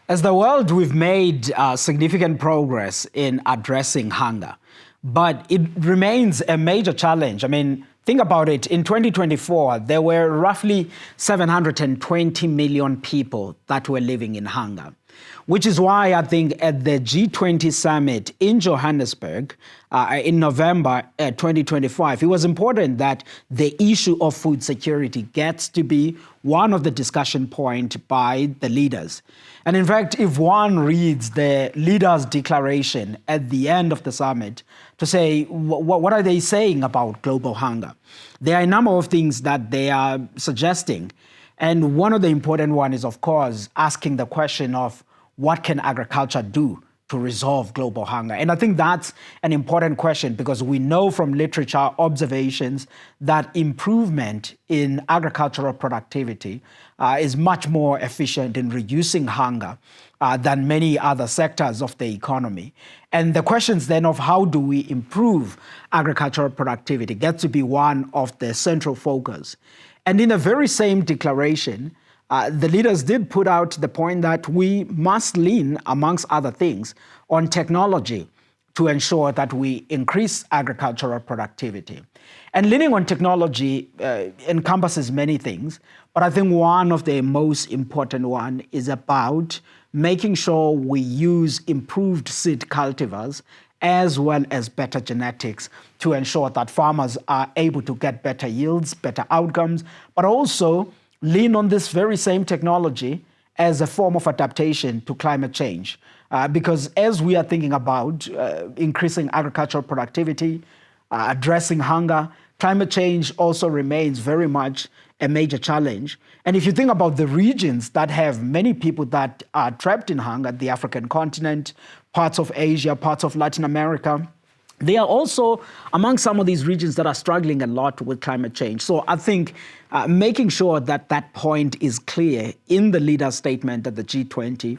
As the world, we've made significant progress in addressing hunger, but it remains a major challenge. I mean, think about it. In 2024, there were roughly 720 million people that were living in hunger, which is why I think at the G20 Summit in Johannesburg in November 2025, it was important that the issue of food security gets to be one of the discussion points by the leaders. And in fact, if one reads the leaders' declaration at the end of the summit to say, what are they saying about global hunger? There are a number of things that they are suggesting. And one of the important ones is, of course, asking the question of what can agriculture do to resolve global hunger? And I think that's an important question because we know from literature observations that improvement in agricultural productivity is much more efficient in reducing hunger than many other sectors of the economy. And the questions then of how do we improve agricultural productivity gets to be one of the central focus. And in the very same declaration, the leaders did put out the point that we must lean, amongst other things, on technology to ensure that we increase agricultural productivity. And leaning on technology encompasses many things, but I think one of the most important one is about making sure we use improved seed cultivars as well as better genetics to ensure that farmers are able to get better yields, better outcomes, but also lean on this very same technology as a form of adaptation to climate change. Because as we are thinking about increasing agricultural productivity, addressing hunger, climate change also remains very much a major challenge. And if you think about the regions that have many people that are trapped in hunger, the African continent, parts of Asia, parts of Latin America, they are also among some of these regions that are struggling a lot with climate change. So I think making sure that that point is clear in the leader statement at the G20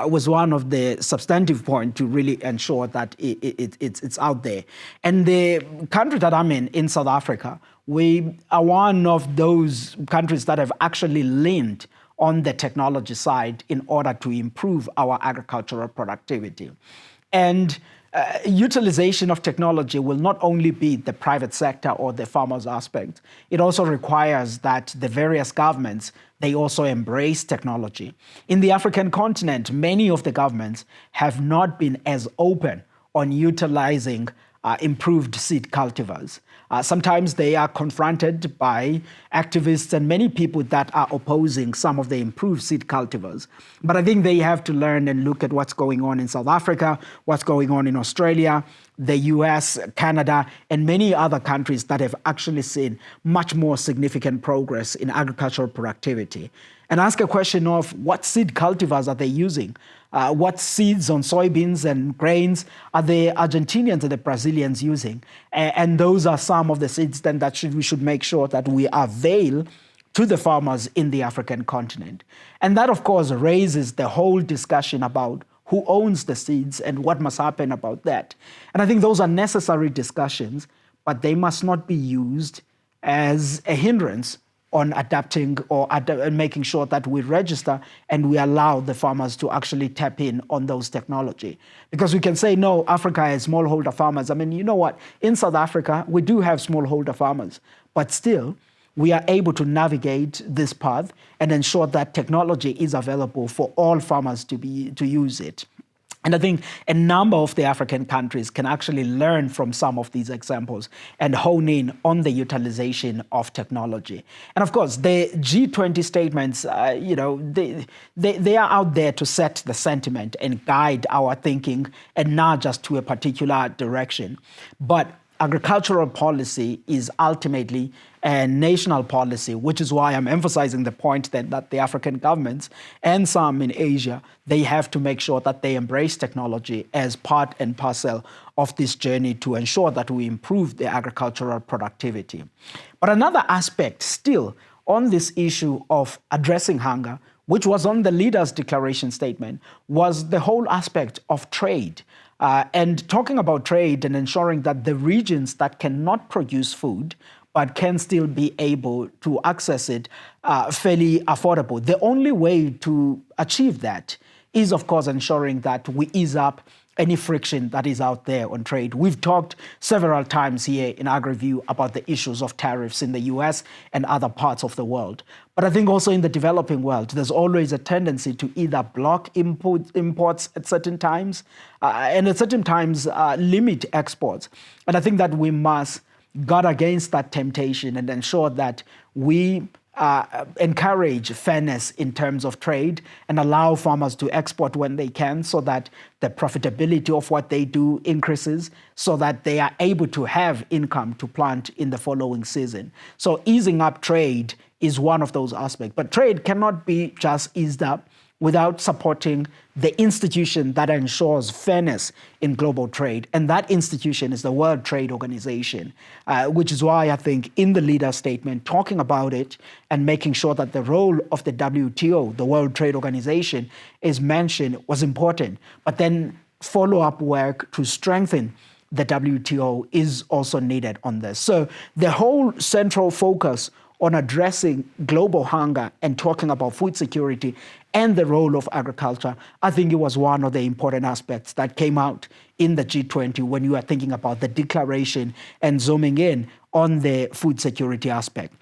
was one of the substantive points to really ensure that it's out there. And the country that I'm in South Africa, we are one of those countries that have actually leaned on the technology side in order to improve our agricultural productivity. And utilization of technology will not only be the private sector or the farmers aspect. It also requires that the various governments, they also embrace technology. In the African continent, many of the governments have not been as open on utilizing improved seed cultivars. Sometimes they are confronted by activists and many people that are opposing some of the improved seed cultivars. But I think they have to learn and look at what's going on in South Africa, what's going on in Australia, the US, Canada, and many other countries that have actually seen much more significant progress in agricultural productivity. And ask a question of what seed cultivars are they using? What seeds on soybeans and grains are the Argentinians and the Brazilians using? And those are some of the seeds then that we should make sure that we avail to the farmers in the African continent. And that, of course, raises the whole discussion about who owns the seeds and what must happen about that. And I think those are necessary discussions, but they must not be used as a hindrance on adapting or making sure that we register and we allow the farmers to actually tap in on those technology. Because we can say, no, Africa has smallholder farmers. I mean, you know what? In South Africa, we do have smallholder farmers, but still, we are able to navigate this path and ensure that technology is available for all farmers to use it. And I think a number of the African countries can actually learn from some of these examples and hone in on the utilization of technology. And of course, the G20 statements, they are out there to set the sentiment and guide our thinking and not just to a particular direction. But agricultural policy is ultimately a national policy, which is why I'm emphasizing the point that the African governments and some in Asia, they have to make sure that they embrace technology as part and parcel of this journey to ensure that we improve the agricultural productivity. But another aspect still on this issue of addressing hunger, which was on the leaders' declaration statement, was the whole aspect of trade. And talking about trade and ensuring that the regions that cannot produce food but can still be able to access it fairly affordable. The only way to achieve that is, of course, ensuring that we ease up any friction that is out there on trade. We've talked several times here in AgriView about the issues of tariffs in the US and other parts of the world. But I think also in the developing world, there's always a tendency to either block imports at certain times and at certain times limit exports. And I think that we must guard against that temptation and ensure that we encourage fairness in terms of trade and allow farmers to export when they can so that the profitability of what they do increases so that they are able to have income to plant in the following season. So easing up trade is one of those aspects. But trade cannot be just eased up without supporting the institution that ensures fairness in global trade. And that institution is the World Trade Organization, which is why I think in the leader statement, talking about it and making sure that the role of the WTO, the World Trade Organization, is mentioned was important. But then follow-up work to strengthen the WTO is also needed on this. So the whole central focus on addressing global hunger and talking about food security and the role of agriculture, I think it was one of the important aspects that came out in the G20 when you are thinking about the declaration and zooming in on the food security aspect.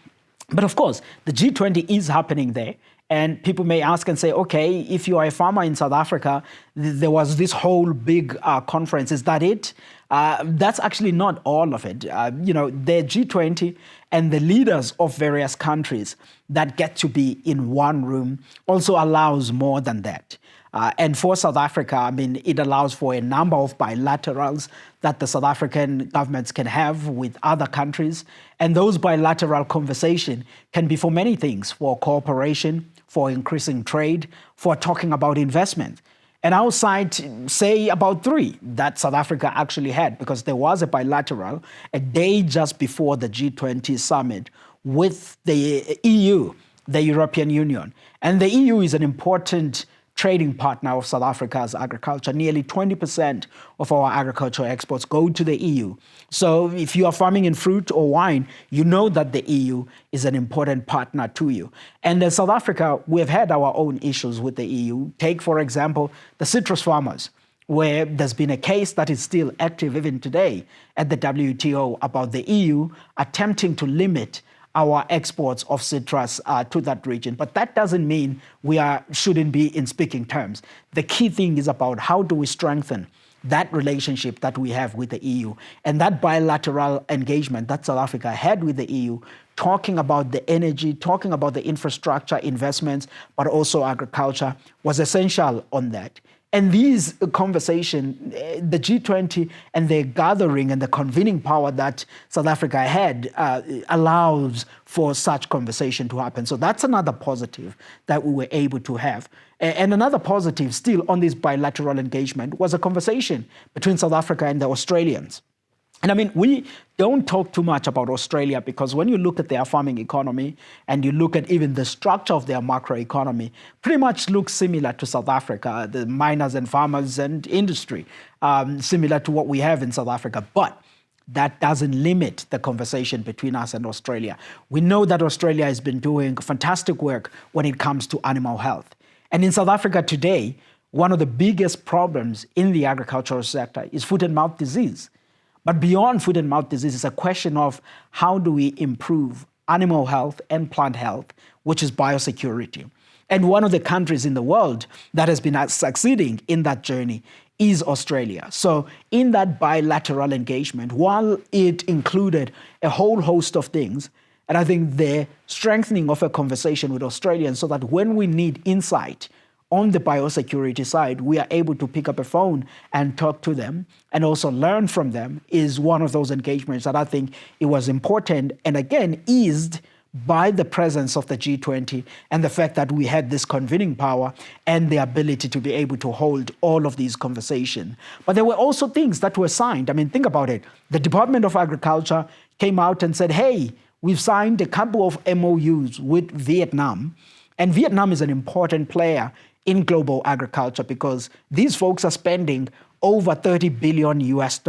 But of course, the G20 is happening there. And people may ask and say, okay, if you are a farmer in South Africa, there was this whole big conference. Is that it? That's actually not all of it. The G20 and the leaders of various countries that get to be in one room also allows more than that. And for South Africa, it allows for a number of bilaterals that the South African governments can have with other countries. And those bilateral conversations can be for many things, for cooperation, for increasing trade, for talking about investment. And I'll cite, say, about 3 that South Africa actually had, because there was a bilateral a day just before the G20 Summit with the EU, the European Union. And the EU is an important trading partner of South Africa's agriculture. Nearly 20% of our agricultural exports go to the EU. So if you are farming in fruit or wine, you know that the EU is an important partner to you. And in South Africa, we've had our own issues with the EU. Take, for example, the citrus farmers, where there's been a case that is still active even today at the WTO about the EU attempting to limit our exports of citrus to that region. But that doesn't mean we shouldn't be in speaking terms. The key thing is about how do we strengthen that relationship that we have with the EU. And that bilateral engagement that South Africa had with the EU, talking about the energy, talking about the infrastructure investments, but also agriculture, was essential on that. And these conversations, the G20 and the gathering and the convening power that South Africa had allows for such conversation to happen. So that's another positive that we were able to have. And another positive still on this bilateral engagement was a conversation between South Africa and the Australians. And we don't talk too much about Australia because when you look at their farming economy and you look at even the structure of their macroeconomy, pretty much looks similar to South Africa, the miners and farmers and industry, similar to what we have in South Africa. But that doesn't limit the conversation between us and Australia. We know that Australia has been doing fantastic work when it comes to animal health. And in South Africa today, one of the biggest problems in the agricultural sector is foot and mouth disease. But beyond foot and mouth disease, it's a question of how do we improve animal health and plant health, which is biosecurity. And one of the countries in the world that has been succeeding in that journey is Australia. So in that bilateral engagement, while it included a whole host of things, and I think the strengthening of a conversation with Australians so that when we need insight on the biosecurity side, we are able to pick up a phone and talk to them and also learn from them is one of those engagements that I think it was important and again eased by the presence of the G20 and the fact that we had this convening power and the ability to be able to hold all of these conversations. But there were also things that were signed. Think about it. The Department of Agriculture came out and said, hey, we've signed a couple of MOUs with Vietnam, and Vietnam is an important player in global agriculture because these folks are spending over $30 billion US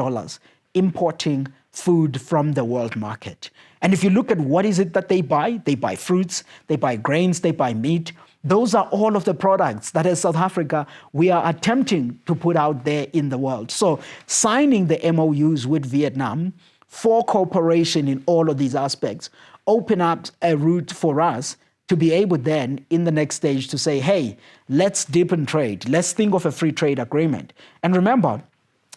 importing food from the world market. And if you look at what is it that they buy fruits, they buy grains, they buy meat. Those are all of the products that as South Africa, we are attempting to put out there in the world. So signing the MOUs with Vietnam for cooperation in all of these aspects open up a route for us to be able then in the next stage to say, hey, let's deepen trade. Let's think of a free trade agreement. And remember,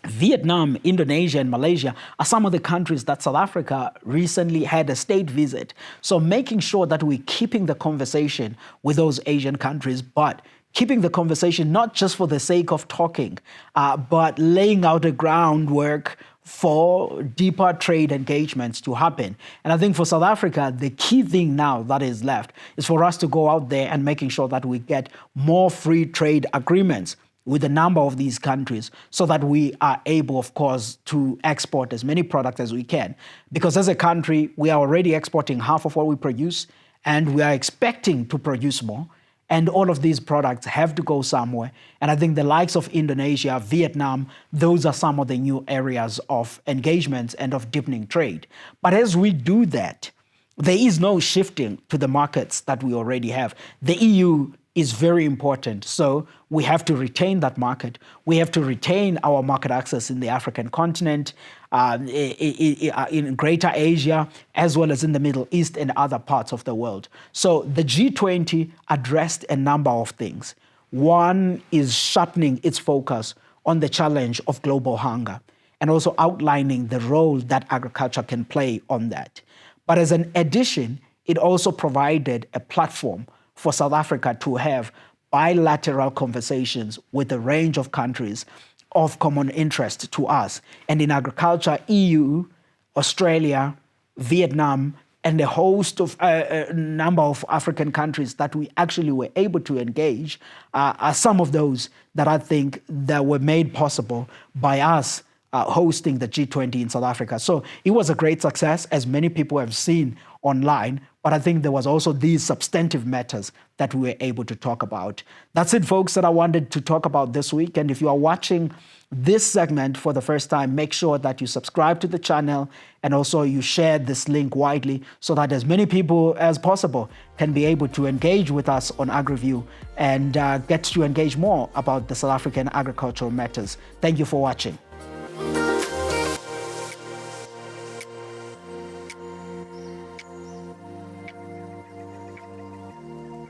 Vietnam, Indonesia, and Malaysia are some of the countries that South Africa recently had a state visit. So making sure that we're keeping the conversation with those Asian countries, but keeping the conversation not just for the sake of talking, but laying out a groundwork for deeper trade engagements to happen. And I think for South Africa, the key thing now that is left is for us to go out there and making sure that we get more free trade agreements with a number of these countries so that we are able, of course, to export as many products as we can. Because as a country, we are already exporting half of what we produce, and we are expecting to produce more. And all of these products have to go somewhere. And I think the likes of Indonesia, Vietnam, those are some of the new areas of engagement and of deepening trade. But as we do that, there is no shifting to the markets that we already have. The EU is very important. So we have to retain that market. We have to retain our market access in the African continent, in Greater Asia, as well as in the Middle East and other parts of the world. So the G20 addressed a number of things. One is sharpening its focus on the challenge of global hunger and also outlining the role that agriculture can play on that. But as an addition, it also provided a platform for South Africa to have bilateral conversations with a range of countries of common interest to us. And in agriculture, EU, Australia, Vietnam, and a host of a number of African countries that we actually were able to engage are some of those that I think that were made possible by us hosting the G20 in South Africa. So it was a great success, as many people have seen online, but I think there was also these substantive matters that we were able to talk about. That's it, folks, that I wanted to talk about this week. And if you are watching this segment for the first time, make sure that you subscribe to the channel and also you share this link widely so that as many people as possible can be able to engage with us on AgriView and get to engage more about the South African agricultural matters. Thank you for watching.